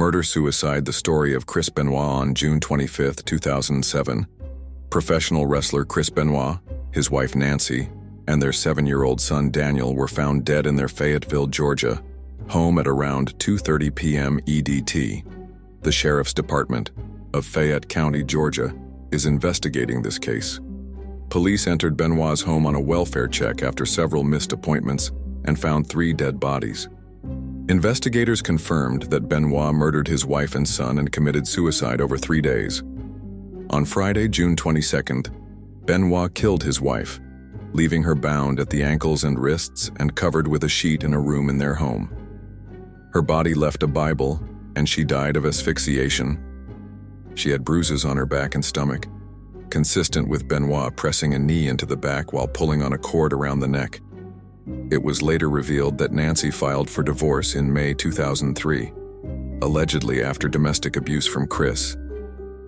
Murder-Suicide: The Story of Chris Benoit. On June 25, 2007, professional wrestler Chris Benoit, his wife Nancy, and their 7-year-old son Daniel were found dead in their Fayetteville, Georgia, home at around 2:30 p.m. EDT. The Sheriff's Department of Fayette County, Georgia, is investigating this case. Police entered Benoit's home on a welfare check after several missed appointments and found 3 dead bodies. Investigators confirmed that Benoit murdered his wife and son and committed suicide over 3 days. On Friday, June 22nd, Benoit killed his wife, leaving her bound at the ankles and wrists and covered with a sheet in a room in their home. Her body left a Bible, and she died of asphyxiation. She had bruises on her back and stomach, consistent with Benoit pressing a knee into the back while pulling on a cord around the neck. It was later revealed that Nancy filed for divorce in May 2003, allegedly after domestic abuse from Chris,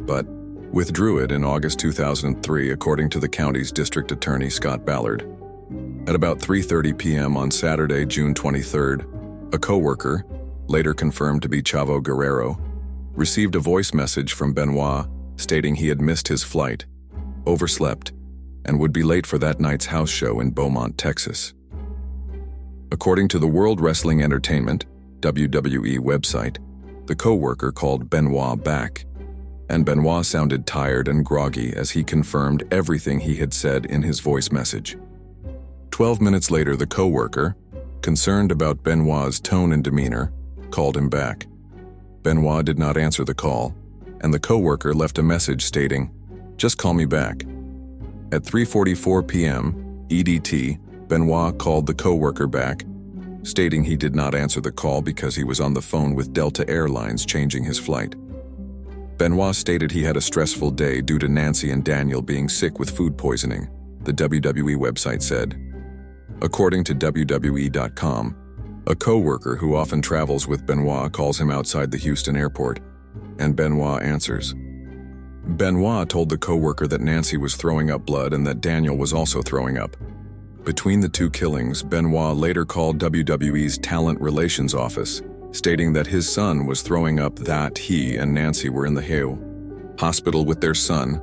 but withdrew it in August 2003, according to the county's district attorney Scott Ballard. At about 3:30 p.m. on Saturday, June 23rd, a co-worker, later confirmed to be Chavo Guerrero, received a voice message from Benoit stating he had missed his flight, overslept, and would be late for that night's house show in Beaumont, Texas. According to the World Wrestling Entertainment (WWE) website, the co-worker called Benoit back, and Benoit sounded tired and groggy as he confirmed everything he had said in his voice message. 12 minutes later, the co-worker, concerned about Benoit's tone and demeanor, called him back. Benoit did not answer the call, and the co-worker left a message stating, "Just call me back." At 3:44 p.m. EDT, Benoit called the co-worker back, stating he did not answer the call because he was on the phone with Delta Airlines changing his flight. Benoit stated he had a stressful day due to Nancy and Daniel being sick with food poisoning, the WWE website said. According to WWE.com, a co-worker who often travels with Benoit calls him outside the Houston airport, and Benoit answers. Benoit told the co-worker that Nancy was throwing up blood and that Daniel was also throwing up. Between the 2 killings, Benoit later called WWE's Talent Relations office, stating that his son was throwing up, that he and Nancy were in the hospital with their son,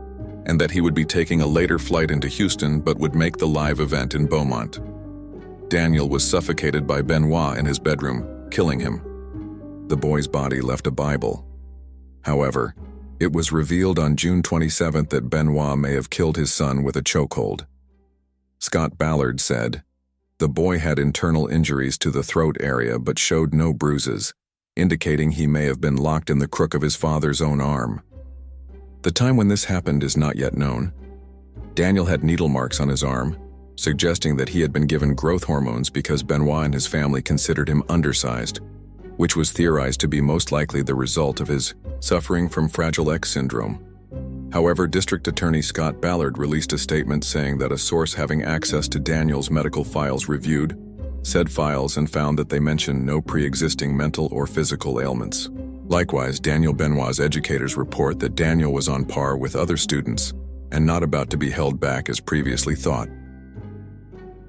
and that he would be taking a later flight into Houston but would make the live event in Beaumont. Daniel was suffocated by Benoit in his bedroom, killing him. The boy's body left a Bible. However, it was revealed on June 27th that Benoit may have killed his son with a chokehold. Scott Ballard said, "The boy had internal injuries to the throat area but showed no bruises, indicating he may have been locked in the crook of his father's own arm." The time when this happened is not yet known. Daniel had needle marks on his arm, suggesting that he had been given growth hormones because Benoit and his family considered him undersized, which was theorized to be most likely the result of his suffering from Fragile X syndrome. However, District Attorney Scott Ballard released a statement saying that a source having access to Daniel's medical files reviewed said files and found that they mentioned no pre-existing mental or physical ailments. Likewise, Daniel Benoit's educators report that Daniel was on par with other students and not about to be held back as previously thought.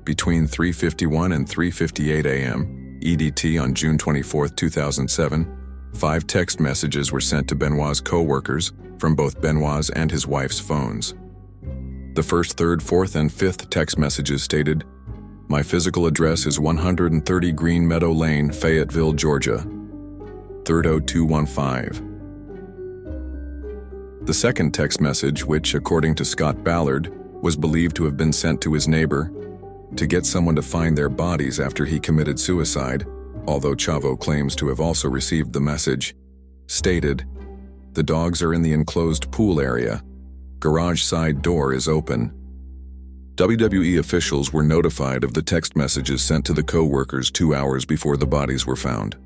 Between 3:51 and 3:58 a.m. EDT on June 24, 2007, 5 text messages were sent to Benoit's co-workers from both Benoit's and his wife's phones. The first, third, fourth, and fifth text messages stated, "My physical address is 130 Green Meadow Lane, Fayetteville, Georgia, 30215. The second text message, which, according to Scott Ballard, was believed to have been sent to his neighbor to get someone to find their bodies after he committed suicide, although Chavo claims to have also received the message, stated, "The dogs are in the enclosed pool area. Garage side door is open." WWE officials were notified of the text messages sent to the co-workers 2 hours before the bodies were found.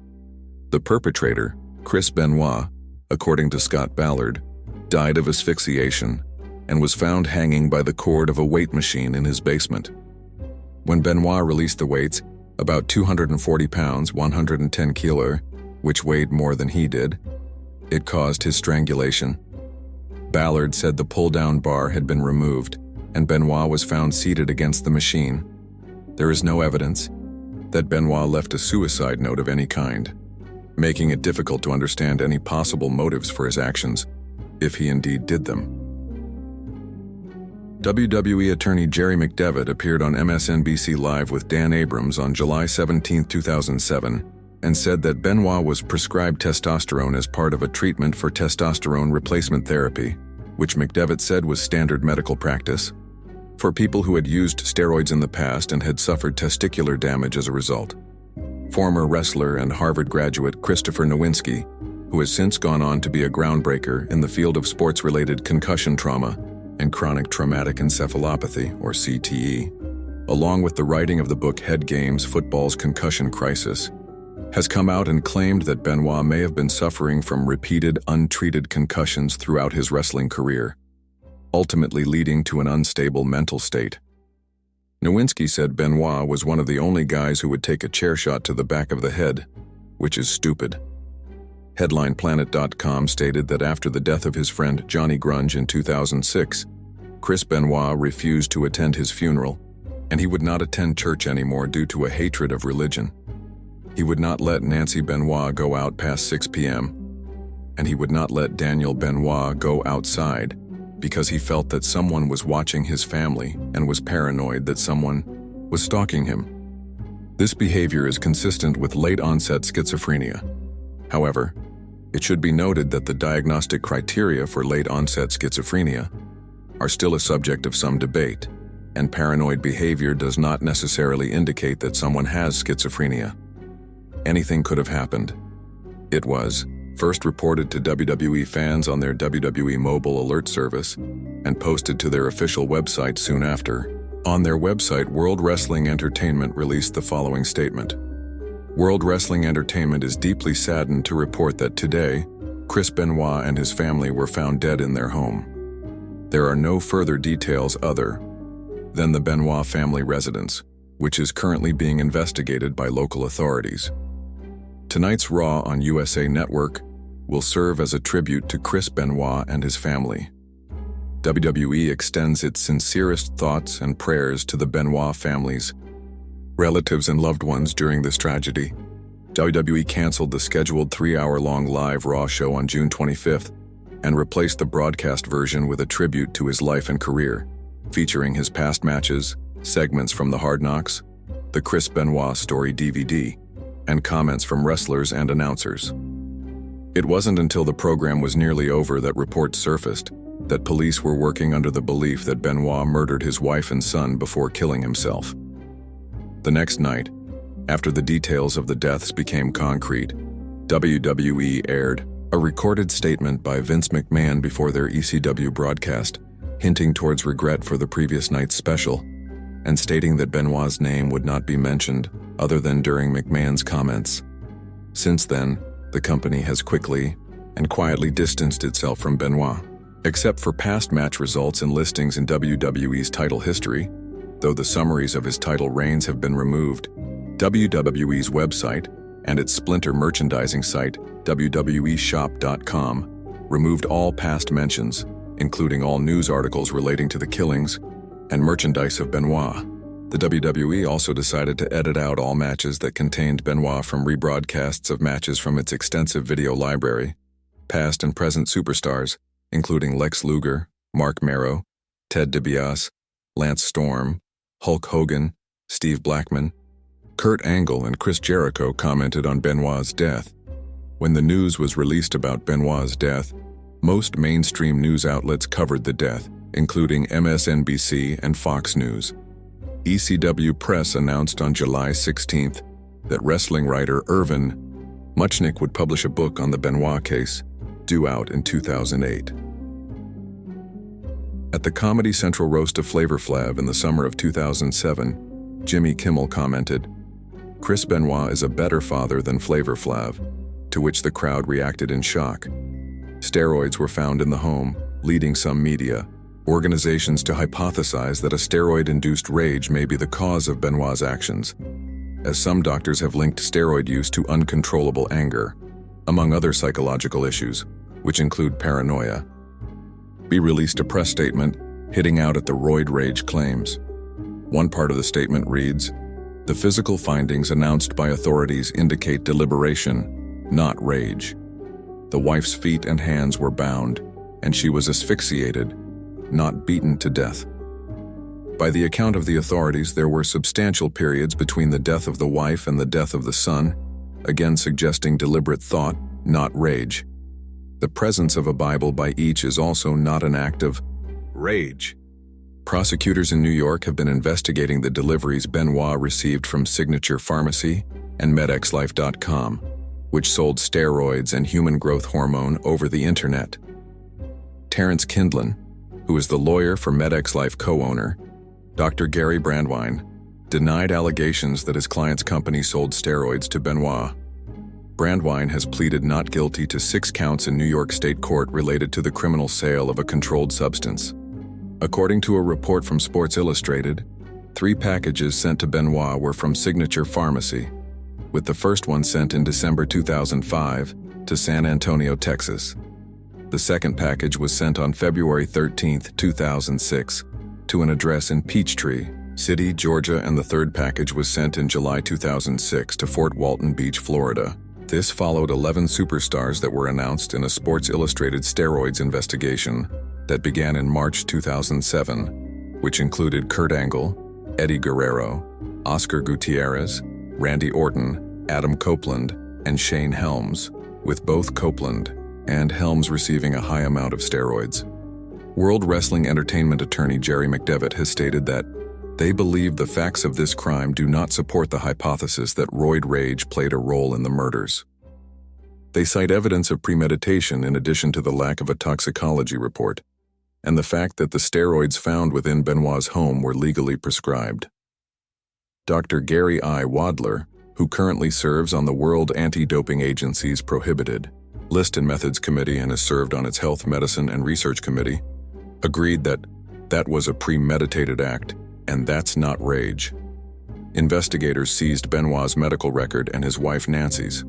The perpetrator, Chris Benoit, according to Scott Ballard, died of asphyxiation and was found hanging by the cord of a weight machine in his basement. When Benoit released the weights, about 240 pounds, 110 kilo, which weighed more than he did, it caused his strangulation. Ballard said the pull-down bar had been removed, and Benoit was found seated against the machine. There is no evidence that Benoit left a suicide note of any kind. making it difficult to understand any possible motives for his actions, if he indeed did them. WWE attorney Jerry McDevitt appeared on MSNBC Live with Dan Abrams on July 17, 2007, and said that Benoit was prescribed testosterone as part of a treatment for testosterone replacement therapy, which McDevitt said was standard medical practice for people who had used steroids in the past and had suffered testicular damage as a result. Former wrestler and Harvard graduate Christopher Nowinski, who has since gone on to be a groundbreaker in the field of sports-related concussion trauma and chronic traumatic encephalopathy, or CTE, along with the writing of the book Head Games: Football's Concussion Crisis, has come out and claimed that Benoit may have been suffering from repeated untreated concussions throughout his wrestling career, ultimately leading to an unstable mental state. Nowinski said Benoit was one of the only guys who would take a chair shot to the back of the head, which is stupid. HeadlinePlanet.com stated that after the death of his friend Johnny Grunge in 2006, Chris Benoit refused to attend his funeral, and he would not attend church anymore due to a hatred of religion. He would not let Nancy Benoit go out past 6 p.m., and he would not let Daniel Benoit go outside because he felt that someone was watching his family and was paranoid that someone was stalking him. This behavior is consistent with late-onset schizophrenia. However, it should be noted that the diagnostic criteria for late-onset schizophrenia are still a subject of some debate, and paranoid behavior does not necessarily indicate that someone has schizophrenia. Anything could have happened. It was first reported to WWE fans on their WWE mobile alert service and posted to their official website soon after. On their website, World Wrestling Entertainment released the following statement. World Wrestling Entertainment is deeply saddened to report that today, Chris Benoit and his family were found dead in their home. There are no further details other than the Benoit family residence, which is currently being investigated by local authorities. Tonight's Raw on USA Network will serve as a tribute to Chris Benoit and his family. WWE extends its sincerest thoughts and prayers to the Benoit families, relatives, and loved ones during this tragedy. WWE canceled the scheduled 3-hour-long live Raw show on June 25th and replaced the broadcast version with a tribute to his life and career, featuring his past matches, segments from the Hard Knocks, the Chris Benoit Story DVD, and comments from wrestlers and announcers. It wasn't until the program was nearly over that reports surfaced that police were working under the belief that Benoit murdered his wife and son before killing himself. The next night, after the details of the deaths became concrete, WWE aired a recorded statement by Vince McMahon before their ECW broadcast, hinting towards regret for the previous night's special, and stating that Benoit's name would not be mentioned other than during McMahon's comments. Since then, the company has quickly and quietly distanced itself from Benoit, except for past match results and listings in WWE's title history, though the summaries of his title reigns have been removed. WWE's website and its splinter merchandising site, WWEshop.com, removed all past mentions, including all news articles relating to the killings and merchandise of Benoit. The WWE also decided to edit out all matches that contained Benoit from rebroadcasts of matches from its extensive video library. Past and present superstars, including Lex Luger, Mark Marrow, Ted DiBiase, Lance Storm, Hulk Hogan, Steve Blackman, Kurt Angle, and Chris Jericho commented on Benoit's death. When the news was released about Benoit's death, most mainstream news outlets covered the death, including MSNBC and Fox News. ECW Press announced on July 16th that wrestling writer Irvin Muchnick would publish a book on the Benoit case, due out in 2008. At the Comedy Central roast of Flavor Flav in the summer of 2007, Jimmy Kimmel commented, "Chris Benoit is a better father than Flavor Flav," to which the crowd reacted in shock. Steroids were found in the home, leading some media organizations to hypothesize that a steroid-induced rage may be the cause of Benoit's actions, as some doctors have linked steroid use to uncontrollable anger, among other psychological issues, which include paranoia. He released a press statement hitting out at the Roid rage claims. One part of the statement reads, "The physical findings announced by authorities indicate deliberation, not rage. The wife's feet and hands were bound, and she was asphyxiated, not beaten to death. By the account of the authorities, there were substantial periods between the death of the wife and the death of the son, again suggesting deliberate thought, not rage. The presence of a Bible by each is also not an act of rage. Prosecutors in New York have been investigating the deliveries Benoit received from Signature Pharmacy and MedXLife.com, which sold steroids and human growth hormone over the internet. Terrence Kindlon, who is the lawyer for MedXLife co-owner, Dr. Gary Brandwein, denied allegations that his client's company sold steroids to Benoit. Brandwein has pleaded not guilty to 6 counts in New York State Court related to the criminal sale of a controlled substance. According to a report from Sports Illustrated, 3 packages sent to Benoit were from Signature Pharmacy, with the first one sent in December 2005 to San Antonio, Texas. The second package was sent on February 13, 2006, to an address in Peachtree City, Georgia, and the third package was sent in July 2006 to Fort Walton Beach, Florida. This followed 11 superstars that were announced in a Sports Illustrated steroids investigation that began in March 2007, which included Kurt Angle, Eddie Guerrero, Oscar Gutierrez, Randy Orton, Adam Copeland, and Shane Helms, with both Copeland and Helms receiving a high amount of steroids. World Wrestling Entertainment attorney Jerry McDevitt has stated that they believe the facts of this crime do not support the hypothesis that roid rage played a role in the murders. They cite evidence of premeditation in addition to the lack of a toxicology report, and the fact that the steroids found within Benoit's home were legally prescribed. Dr. Gary I. Wadler, who currently serves on the World Anti-Doping Agency's Prohibited List and Methods Committee and has served on its Health, Medicine, and Research Committee, agreed that that was a premeditated act, and that's not rage. Investigators seized Benoit's medical record and his wife Nancy's.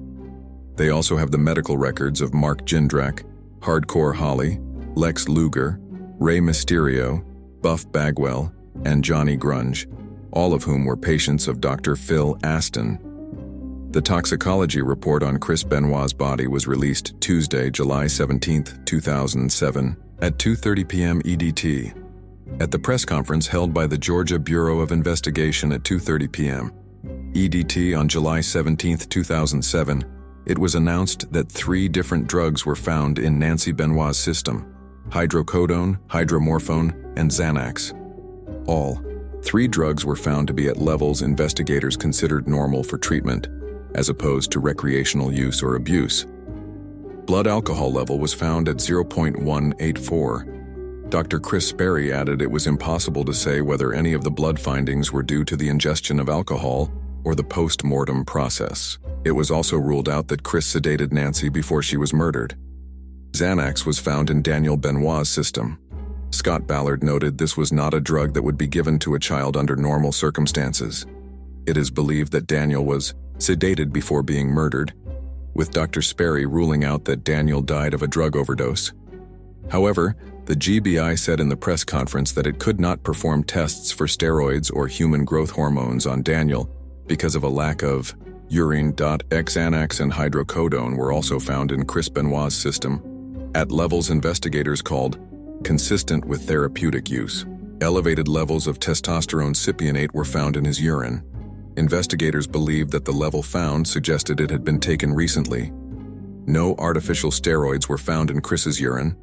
They also have the medical records of Mark Jindrak, Hardcore Holly, Lex Luger, Rey Mysterio, Buff Bagwell, and Johnny Grunge, all of whom were patients of Dr. Phil Aston. The toxicology report on Chris Benoit's body was released Tuesday, July 17, 2007, at 2:30 p.m. EDT. At the press conference held by the Georgia Bureau of Investigation at 2:30 p.m. EDT on July 17, 2007, it was announced that 3 different drugs were found in Nancy Benoit's system: hydrocodone, hydromorphone, and Xanax. All 3 drugs were found to be at levels investigators considered normal for treatment, as opposed to recreational use or abuse. Blood alcohol level was found at 0.184. Dr. Chris Sperry added it was impossible to say whether any of the blood findings were due to the ingestion of alcohol or the post-mortem process. It was also ruled out that Chris sedated Nancy before she was murdered. Xanax was found in Daniel Benoit's system. Scott Ballard noted this was not a drug that would be given to a child under normal circumstances. It is believed that Daniel was sedated before being murdered, with Dr. Sperry ruling out that Daniel died of a drug overdose. However, the GBI said in the press conference that it could not perform tests for steroids or human growth hormones on Daniel because of a lack of urine. Xanax and hydrocodone were also found in Chris Benoit's system at levels investigators called consistent with therapeutic use. Elevated levels of testosterone cypionate were found in his urine. Investigators believed that the level found suggested it had been taken recently. No artificial steroids were found in Chris's urine,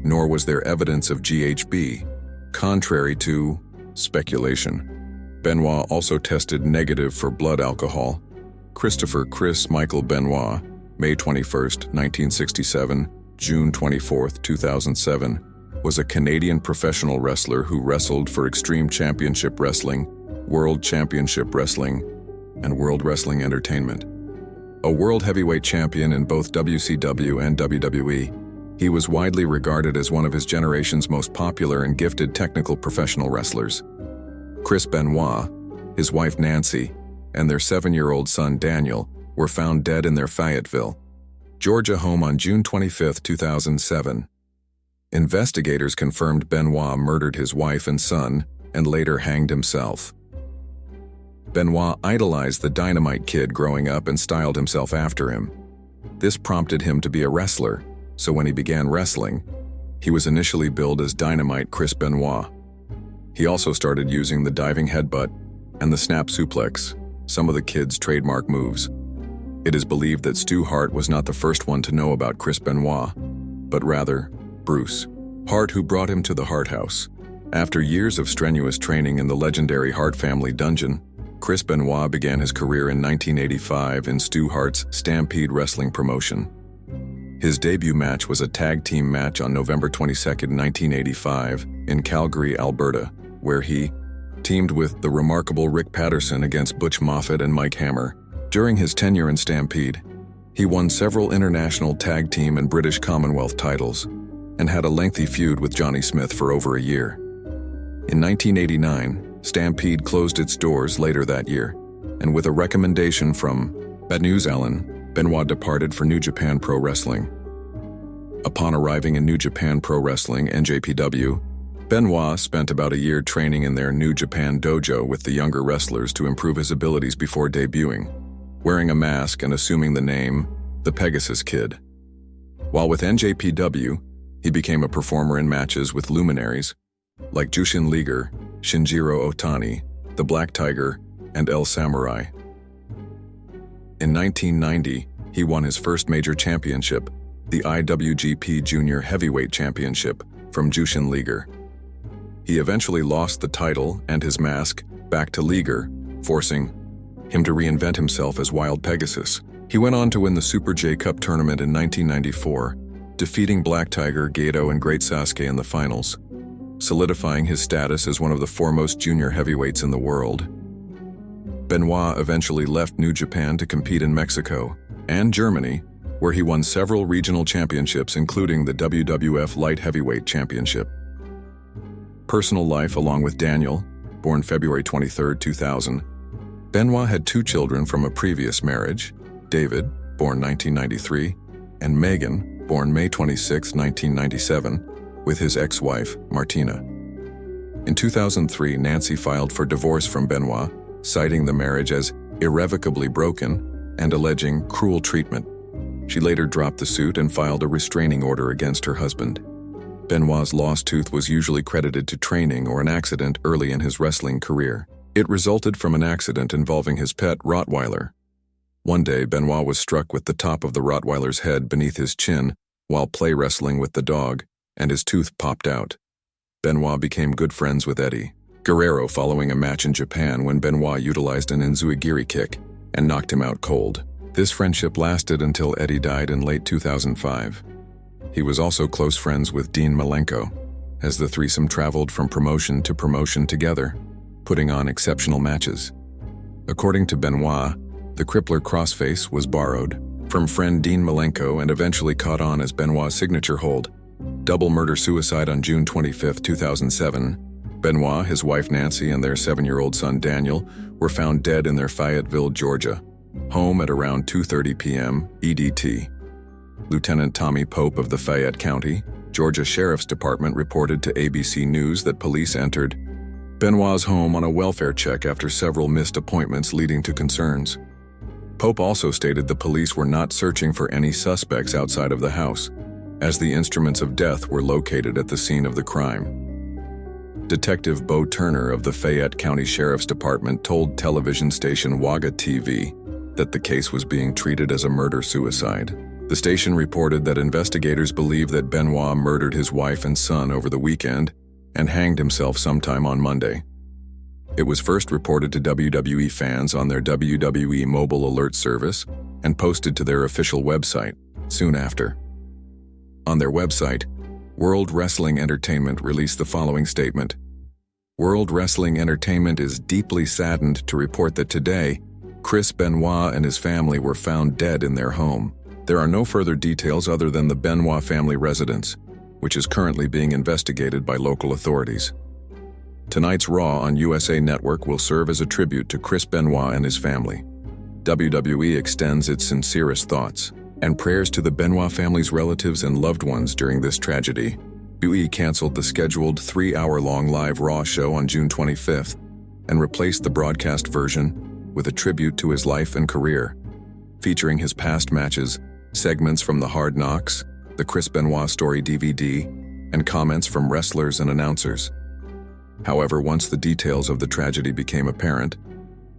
nor was there evidence of GHB, contrary to speculation. Benoit also tested negative for blood alcohol. Christopher Chris Michael Benoit, May 21, 1967, June 24, 2007, was a Canadian professional wrestler who wrestled for Extreme Championship Wrestling, World Championship Wrestling, and World Wrestling Entertainment. A world heavyweight champion in both WCW and WWE, he was widely regarded as one of his generation's most popular and gifted technical professional wrestlers. Chris Benoit, his wife Nancy, and their 7-year-old son Daniel were found dead in their Fayetteville, Georgia home on June 25, 2007. Investigators confirmed Benoit murdered his wife and son and later hanged himself. Benoit idolized the Dynamite Kid growing up and styled himself after him. This prompted him to be a wrestler, so when he began wrestling, he was initially billed as Dynamite Chris Benoit. He also started using the diving headbutt and the snap suplex, some of the Kid's trademark moves. It is believed that Stu Hart was not the first one to know about Chris Benoit, but rather Bruce Hart, who brought him to the Hart House. After years of strenuous training in the legendary Hart family dungeon, Chris Benoit began his career in 1985 in Stu Hart's Stampede Wrestling promotion. His debut match was a tag team match on November 22, 1985, in Calgary, Alberta, where he teamed with the remarkable Rick Patterson against Butch Moffat and Mike Hammer. During his tenure in Stampede, he won several international tag team and British Commonwealth titles, and had a lengthy feud with Johnny Smith for over a year. In 1989, Stampede closed its doors later that year, and with a recommendation from Bad News Allen, Benoit departed for New Japan Pro Wrestling. Upon arriving in New Japan Pro Wrestling, NJPW, Benoit spent about a year training in their New Japan dojo with the younger wrestlers to improve his abilities before debuting, wearing a mask and assuming the name the Pegasus Kid. While with NJPW, he became a performer in matches with luminaries like Jushin Liger, Shinjiro Otani, the Black Tiger, and El Samurai. In 1990, he won his first major championship, the IWGP Junior Heavyweight Championship, from Jushin Liger. He eventually lost the title and his mask back to Liger, forcing him to reinvent himself as Wild Pegasus. He went on to win the Super J Cup tournament in 1994, defeating Black Tiger, Gedo, and Great Sasuke in the finals, solidifying his status as one of the foremost junior heavyweights in the world. Benoit eventually left New Japan to compete in Mexico and Germany, where he won several regional championships, including the WWF Light Heavyweight Championship. Personal life. Along with Daniel, born February 23, 2000, Benoit had 2 children from a previous marriage, David, born 1993, and Megan, born May 26, 1997, with his ex-wife, Martina. In 2003, Nancy filed for divorce from Benoit, citing the marriage as irrevocably broken and alleging cruel treatment. She later dropped the suit and filed a restraining order against her husband. Benoit's lost tooth was usually credited to training or an accident early in his wrestling career. It resulted from an accident involving his pet Rottweiler. One day, Benoit was struck with the top of the Rottweiler's head beneath his chin while play wrestling with the dog, and his tooth popped out. Benoit became good friends with Eddie Guerrero following a match in Japan when Benoit utilized an enzui-giri kick and knocked him out cold. This friendship lasted until Eddie died in late 2005. He was also close friends with Dean Malenko, as the threesome traveled from promotion to promotion together, putting on exceptional matches. According to Benoit, the crippler crossface was borrowed from friend Dean Malenko and eventually caught on as Benoit's signature hold. Double murder-suicide on June 25, 2007. Benoit, his wife Nancy, and their 7-year-old son Daniel were found dead in their Fayetteville, Georgia home at around 2:30 p.m. EDT. Lieutenant Tommy Pope of the Fayette County, Georgia Sheriff's Department reported to ABC News that police entered Benoit's home on a welfare check after several missed appointments, leading to concerns. Pope also stated the police were not searching for any suspects outside of the house, as the instruments of death were located at the scene of the crime. Detective Bo Turner of the Fayette County Sheriff's Department told television station Waga TV that the case was being treated as a murder-suicide. The station reported that investigators believe that Benoit murdered his wife and son over the weekend and hanged himself sometime on Monday. It was first reported to WWE fans on their WWE mobile alert service and posted to their official website soon after. On their website, World Wrestling Entertainment released the following statement. World Wrestling Entertainment is deeply saddened to report that today, Chris Benoit and his family were found dead in their home. There are no further details other than the Benoit family residence, which is currently being investigated by local authorities. Tonight's Raw on USA Network will serve as a tribute to Chris Benoit and his family. WWE extends its sincerest thoughts and prayers to the Benoit family's relatives and loved ones during this tragedy. WWE canceled the scheduled 3-hour-long live Raw show on June 25th and replaced the broadcast version with a tribute to his life and career, featuring his past matches segments from the Hard Knocks, the Chris Benoit Story DVD, and comments from wrestlers and announcers. However, once the details of the tragedy became apparent,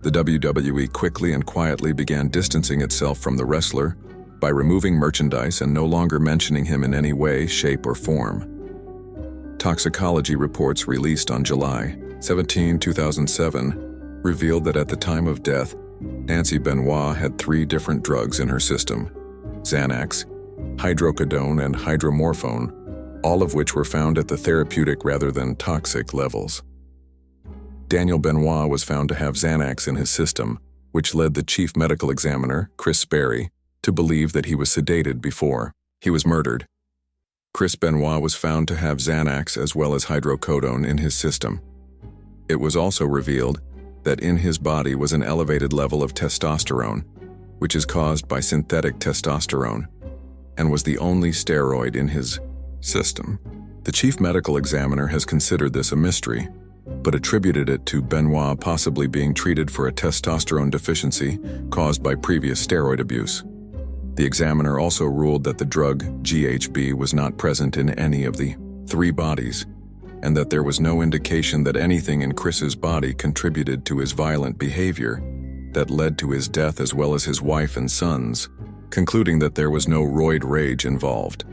the WWE quickly and quietly began distancing itself from the wrestler by removing merchandise and no longer mentioning him in any way, shape, or form. Toxicology reports released on July 17, 2007, revealed that at the time of death, Nancy Benoit had 3 different drugs in her system: Xanax, hydrocodone, and hydromorphone, all of which were found at the therapeutic rather than toxic levels. Daniel Benoit was found to have Xanax in his system, which led the chief medical examiner, Chris Benoit, to believe that he was sedated before he was murdered. Chris Benoit was found to have Xanax as well as hydrocodone in his system. It was also revealed that in his body was an elevated level of testosterone, which is caused by synthetic testosterone, and was the only steroid in his system. The chief medical examiner has considered this a mystery, but attributed it to Benoit possibly being treated for a testosterone deficiency caused by previous steroid abuse. The examiner also ruled that the drug GHB was not present in any of the 3 bodies, and that there was no indication that anything in Chris's body contributed to his violent behavior that led to his death, as well as his wife and sons, concluding that there was no roid rage involved.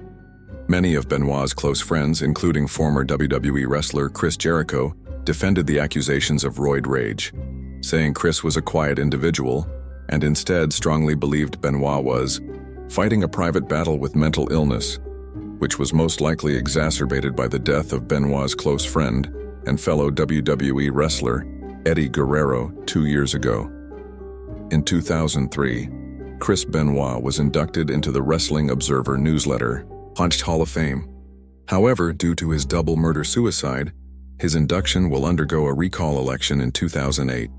Many of Benoit's close friends, including former WWE wrestler Chris Jericho, defended the accusations of roid rage, saying Chris was a quiet individual and instead strongly believed Benoit was fighting a private battle with mental illness, which was most likely exacerbated by the death of Benoit's close friend and fellow WWE wrestler Eddie Guerrero 2 years ago. In 2003, Chris Benoit was inducted into the Wrestling Observer newsletter Punched Hall of Fame. However, due to his double murder-suicide, his induction will undergo a recall election in 2008.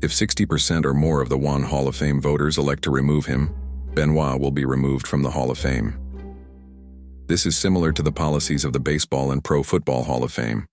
If 60% or more of the One Hall of Fame voters elect to remove him, Benoit will be removed from the Hall of Fame. This is similar to the policies of the Baseball and Pro Football Hall of Fame.